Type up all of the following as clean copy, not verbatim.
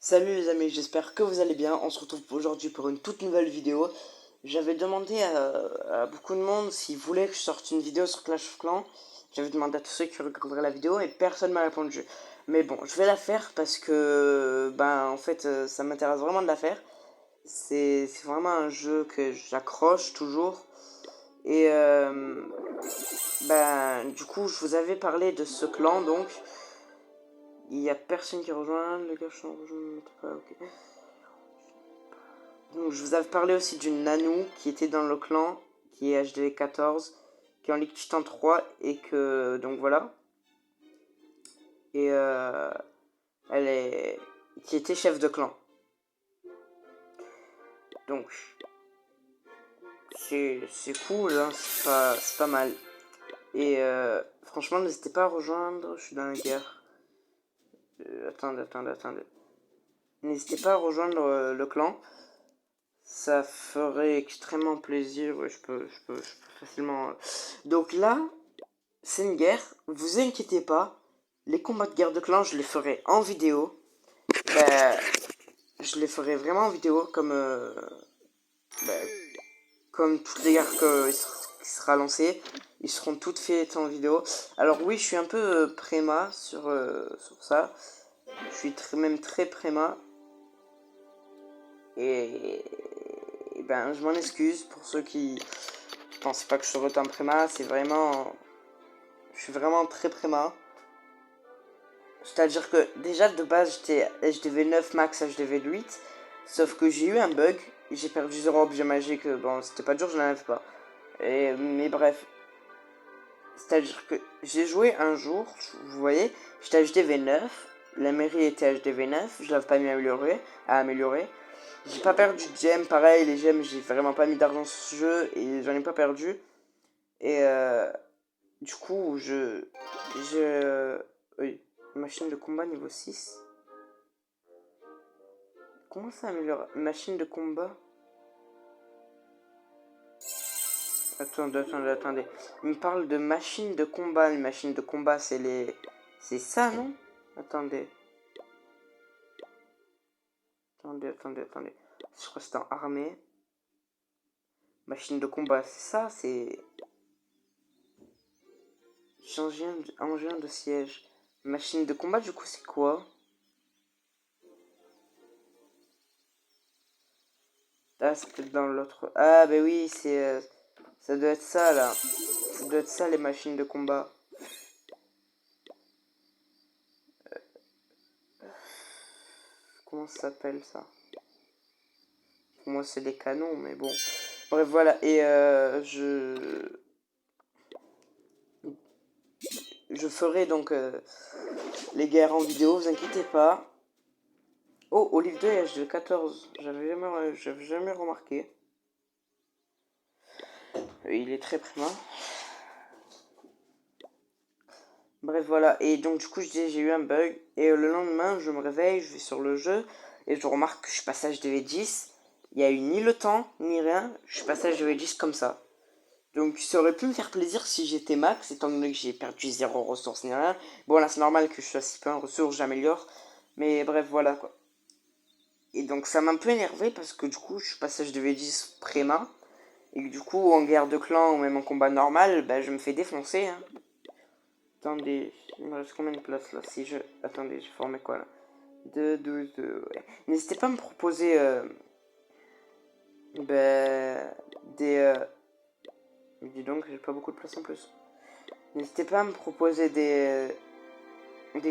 Salut les amis, j'espère que vous allez bien. On se retrouve aujourd'hui pour une toute nouvelle vidéo. J'avais demandé à beaucoup de monde s'ils voulaient que je sorte une vidéo sur Clash of Clans. J'avais demandé à tous ceux qui regarderaient la vidéo et personne m'a répondu. Mais bon, je vais la faire parce que, en fait, ça m'intéresse vraiment de la faire. C'est vraiment un jeu que j'accroche toujours. Et du coup, je vous avais parlé de ce clan donc. Il n'y a personne qui rejoint, les gars sont rejoints, pas ok. Donc, je vous avais parlé aussi d'une Nanou qui était dans le clan, qui est HDV 14, qui est en Ligue Titan 3 et que, donc voilà. Et elle est, qui était chef de clan. Donc, c'est cool, hein, c'est pas mal. Et franchement, n'hésitez pas à rejoindre, je suis dans la guerre. Attendez. N'hésitez pas à rejoindre le clan. Ça ferait extrêmement plaisir. Ouais, je peux facilement. Donc là, c'est une guerre. Vous inquiétez pas. Les combats de guerre de clan, je les ferai en vidéo. Je les ferai vraiment en vidéo comme toutes les guerres qui sera lancées. Ils seront toutes faites en vidéo. Alors oui, je suis un peu préma sur ça. Je suis même très préma. Et je m'en excuse pour ceux qui pensaient pas que je serais autant préma. C'est vraiment... Je suis vraiment très préma. C'est-à-dire que déjà de base j'étais HDV 9 max HDV 8. Sauf que j'ai eu un bug. J'ai perdu 0 objet magique. Bon, c'était pas dur, je n'en avais pas. Mais bref. C'est-à-dire que j'ai joué un jour, vous voyez, j'étais HDV 9. La mairie était HDV 9. Je l'avais pas mis à améliorer. J'ai pas perdu de gemmes, pareil, les gemmes, j'ai vraiment pas mis d'argent sur ce jeu et j'en ai pas perdu. Et du coup, oui, machine de combat niveau 6. Comment ça améliore? Machine de combat? Attendez. Il me parle de machine de combat. Les machines de combat, c'est les... C'est ça, non? Attendez. Attendez. Je crois que c'est en armée. Machine de combat, c'est ça, c'est... Engin de siège. Machine de combat, du coup, c'est quoi? Ah, c'est peut-être dans l'autre. Ah, bah oui, c'est... ça doit être ça, là. Ça doit être ça, les machines de combat. Comment ça s'appelle, ça? Pour moi, c'est des canons, mais bon. Bref, voilà. Et je ferai donc les guerres en vidéo, vous inquiétez pas. Oh, Olive 2 HD 14. J'avais jamais remarqué. Il est très prima. Bref, voilà. Et donc, du coup, je disais, j'ai eu un bug. Et le lendemain, je me réveille, je vais sur le jeu. Et je remarque que je suis passé à HDV 10. Il n'y a eu ni le temps, ni rien. Je suis passé à HDV 10 comme ça. Donc, ça aurait pu me faire plaisir si j'étais max, étant donné que j'ai perdu 0 ressources ni rien. Bon, là, c'est normal que je sois si peu en ressources, j'améliore. Mais bref, voilà quoi. Et donc, ça m'a un peu énervé parce que du coup, je suis passé à HDV 10 préma. Et que, du coup, en guerre de clan ou même en combat normal, je me fais défoncer. Hein. Attendez, il me reste combien de places là? Si je... Attendez, j'ai formé quoi là? 2, 12, 2, ouais. N'hésitez pas à me proposer des... Mais dis donc, j'ai pas beaucoup de place en plus. N'hésitez pas à me proposer des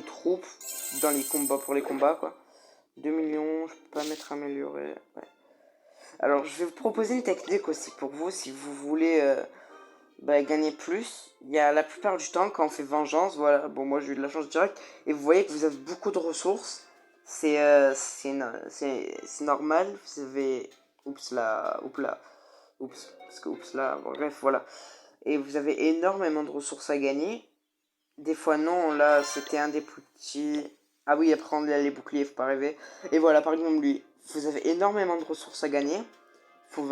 troupes dans les combats, pour les combats quoi. 2 millions, je peux pas mettre amélioré. Ouais. Alors, je vais vous proposer une technique aussi pour vous si vous voulez gagner plus. Il y a la plupart du temps quand on fait vengeance, voilà, bon moi j'ai eu de la chance directe et vous voyez que vous avez beaucoup de ressources. C'est normal, vous avez oups là, oups là, bon, bref voilà. Et vous avez énormément de ressources à gagner. Des fois non, là c'était un des plus petits. Ah oui, après on a les boucliers, faut pas rêver. Et voilà, par exemple lui, vous avez énormément de ressources à gagner. Vous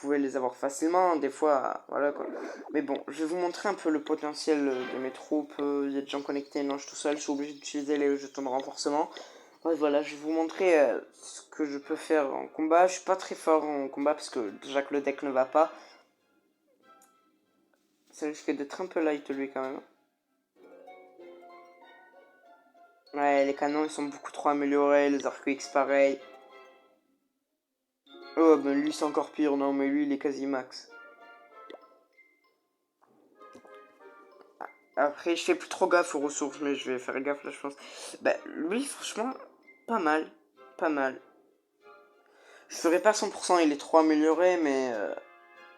pouvez les avoir facilement, des fois, voilà quoi. Mais bon, je vais vous montrer un peu le potentiel de mes troupes. Il y a des gens connectés, non, je suis tout seul, je suis obligé d'utiliser les jetons de renforcement. Ouais, voilà, je vais vous montrer ce que je peux faire en combat. Je suis pas très fort en combat parce que déjà que le deck ne va pas. Ça risque d'être un peu light lui quand même. Ouais, les canons ils sont beaucoup trop améliorés, les arcs X pareil. Oh, ben lui c'est encore pire, non mais lui il est quasi max. Après, je fais plus trop gaffe aux ressources, mais je vais faire gaffe là, je pense. Bah, lui, franchement, pas mal. Pas mal. Je ferai pas 100%, il est trop amélioré, mais.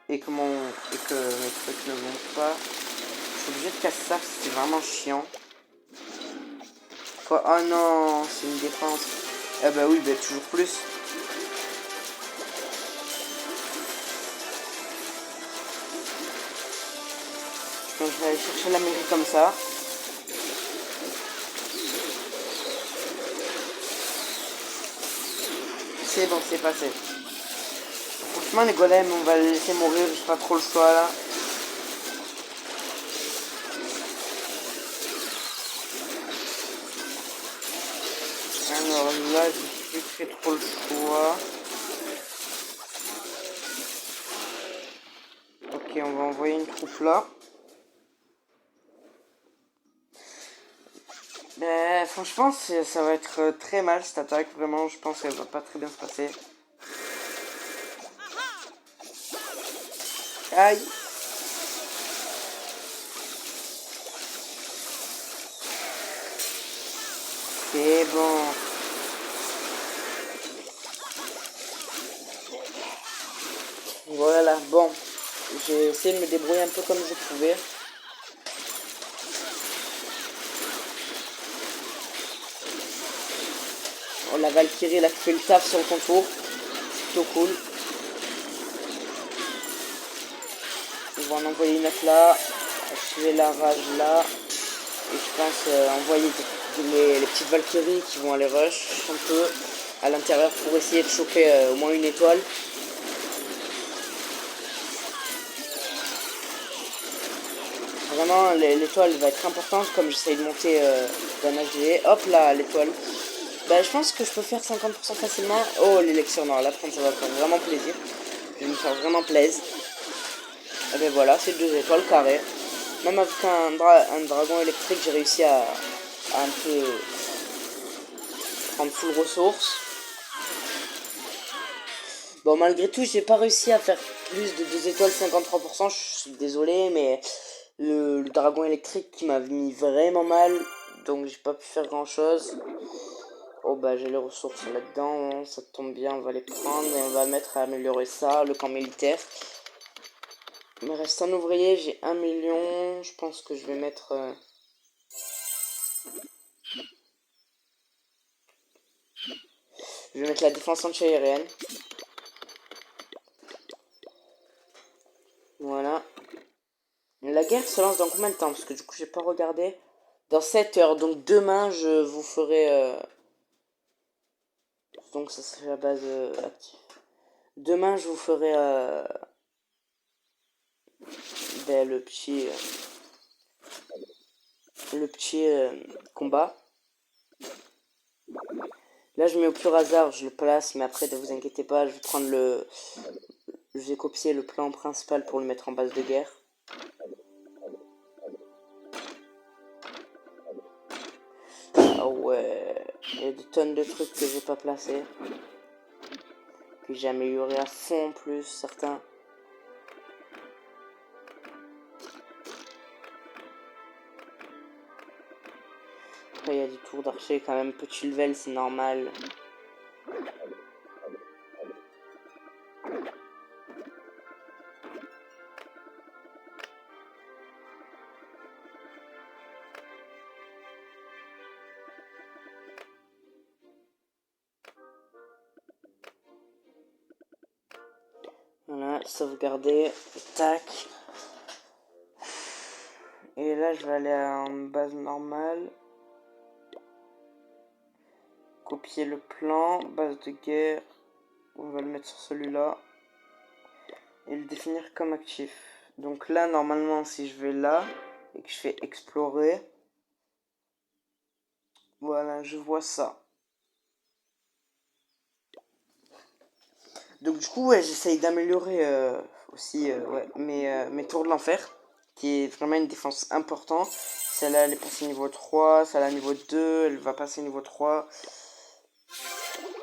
Et que mes trucs ne montent pas. Je suis obligé de casser ça, c'est vraiment chiant. Quoi? Oh non, c'est une défense. Ah bah oui, bah toujours plus. Donc je vais aller chercher la mairie comme ça. C'est bon, c'est passé. Franchement, les golems, on va les laisser mourir, j'ai pas trop le choix là. Alors là, j'ai plus fait trop le choix. Ok, on va envoyer une troupe là. Mais franchement, ça va être très mal cette attaque. Vraiment, je pense qu'elle va pas très bien se passer. Aïe! C'est bon. Voilà, bon. J'ai essayé de me débrouiller un peu comme je pouvais. Oh, la Valkyrie, elle a fait le taf sur le contour. C'est plutôt cool. On va en envoyer une autre là. Achever la rage là. Et je pense envoyer les petites Valkyries qui vont aller rush un peu à l'intérieur pour essayer de choper au moins une étoile. Vraiment, l'étoile va être importante comme j'essaye de monter d'un HDV. Hop là, l'étoile. Bah, je pense que je peux faire 50% facilement. Oh, l'élection noire, là, ça va faire vraiment plaisir. Je vais me faire vraiment plaisir. Et ben voilà, c'est 2 étoiles carrées. Même avec un dragon électrique, j'ai réussi à un peu prendre full ressources. Bon, malgré tout, j'ai pas réussi à faire plus de 2 étoiles 53%. Je suis désolé, mais le dragon électrique qui m'a mis vraiment mal. Donc, j'ai pas pu faire grand chose. Oh, bah, j'ai les ressources là-dedans. Ça tombe bien, on va les prendre et on va mettre à améliorer ça, le camp militaire. Il me reste un ouvrier, j'ai 1 million. Je pense que je vais mettre. Je vais mettre la défense anti-aérienne. Voilà. La guerre se lance dans combien de temps? Parce que du coup, j'ai pas regardé. Dans 7 heures. Donc demain, je vous ferai. Donc ça serait la base active. Demain, je vous ferai ben, le petit combat. Là, je mets au pur hasard, je le place, mais après, ne vous inquiétez pas, je vais prendre je vais copier le plan principal pour le mettre en base de guerre. Ah ouais, il y a des tonnes de trucs que j'ai pas placés. Que j'ai amélioré à fond en plus, certains. Après, il y a des tours d'archer quand même, petit level, c'est normal. Voilà, sauvegarder, tac. Et là, je vais aller en base normale. Copier le plan, base de guerre. On va le mettre sur celui-là. Et le définir comme actif. Donc là, normalement, si je vais là et que je fais explorer, voilà, je vois ça. Donc du coup, ouais, j'essaye d'améliorer aussi ouais, mes tours de l'enfer, qui est vraiment une défense importante. Celle-là, elle est passée niveau 3, celle-là niveau 2, elle va passer niveau 3.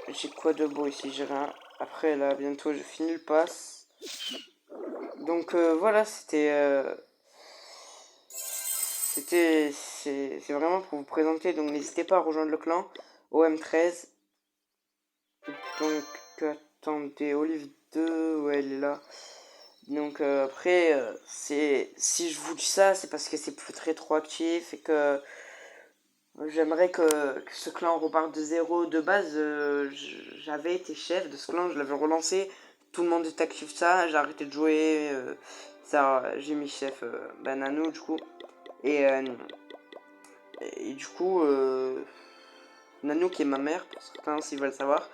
J'ai quoi de beau ici? J'ai rien. Après, là, bientôt, je finis le pass. Donc voilà, c'est vraiment pour vous présenter. Donc n'hésitez pas à rejoindre le clan OM13. Donc attendez, Olive 2, ouais, elle est là. Donc après, si je vous dis ça, c'est parce que c'est plus très trop actif et que j'aimerais que ce clan reparte de zéro. De base, j'avais été chef de ce clan, je l'avais relancé. Tout le monde est actif ça, j'ai arrêté de jouer. Ça, j'ai mis chef Nanou du coup. Et du coup, Nanou qui est ma mère, pour certains s'ils veulent savoir.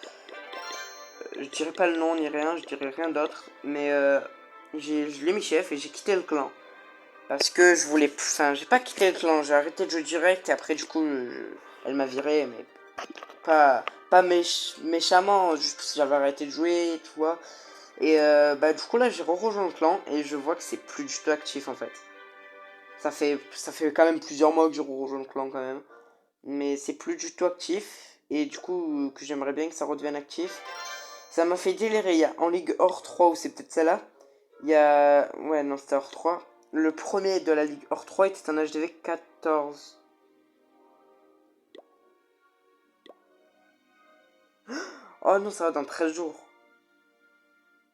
Je dirais pas le nom ni rien, je dirais rien d'autre. Mais je l'ai mis chef et j'ai quitté le clan. Parce que je voulais... Enfin, j'ai pas quitté le clan, j'ai arrêté de jouer direct. Et après, du coup, elle m'a viré, mais pas méchamment, juste parce que j'avais arrêté de jouer, tu vois. Et du coup, là, j'ai rejoint le clan et je vois que c'est plus du tout actif, en fait. Ça fait quand même plusieurs mois que j'ai rejoint le clan, quand même. Mais c'est plus du tout actif. Et du coup, que j'aimerais bien que ça redevienne actif. Ça m'a fait délirer. Il y a en Ligue hors 3, ou c'est peut-être celle-là. Il y a... Ouais, non, c'était hors 3. Le premier de la Ligue hors 3 était un HDV 14. Oh non, ça va dans 13 jours.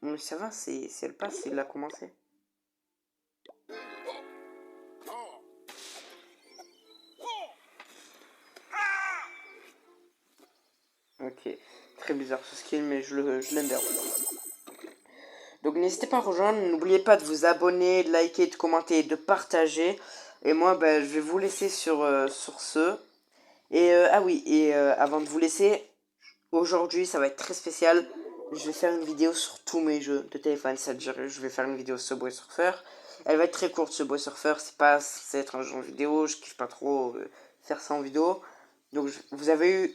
Mais ça va, c'est elle passe, il a commencé. Ok, très bizarre ce skin, mais je l'aime bien. Donc n'hésitez pas à rejoindre, n'oubliez pas de vous abonner, de liker, de commenter, de partager. Et moi, je vais vous laisser sur ce. Et ah oui, et avant de vous laisser, aujourd'hui, ça va être très spécial. Je vais faire une vidéo sur tous mes jeux de téléphone. C'est-à-dire, je vais faire une vidéo Subway Surfer. Elle va être très courte, Subway Surfer. C'est pas censé être un jeu en vidéo. Je kiffe pas trop faire ça en vidéo. Donc, vous avez eu...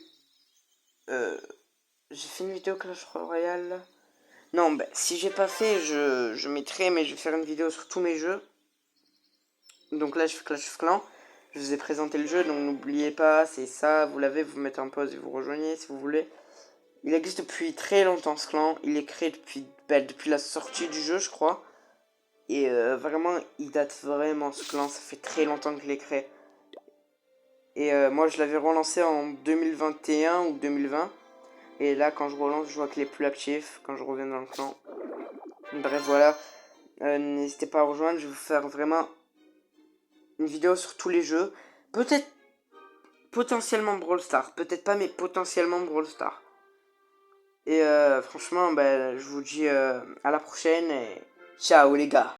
j'ai fait une vidéo Clash Royale. Non, si j'ai pas fait, je mettrai, mais je vais faire une vidéo sur tous mes jeux. Donc là, je fais Clash of Clans. Je vous ai présenté le jeu, donc n'oubliez pas, c'est ça. Vous l'avez, vous mettez en pause et vous rejoignez si vous voulez. Il existe depuis très longtemps ce clan. Il est créé depuis la sortie du jeu, je crois. Et vraiment, il date vraiment ce clan. Ça fait très longtemps qu'il est créé. Et moi, je l'avais relancé en 2021 ou 2020. Et là, quand je relance, je vois qu'il est plus actif quand je reviens dans le clan. Bref, voilà. N'hésitez pas à rejoindre. Je vais vous faire vraiment une vidéo sur tous les jeux. Peut-être potentiellement Brawl Stars. Peut-être pas, mais potentiellement Brawl Stars. Et franchement, je vous dis à la prochaine et ciao les gars.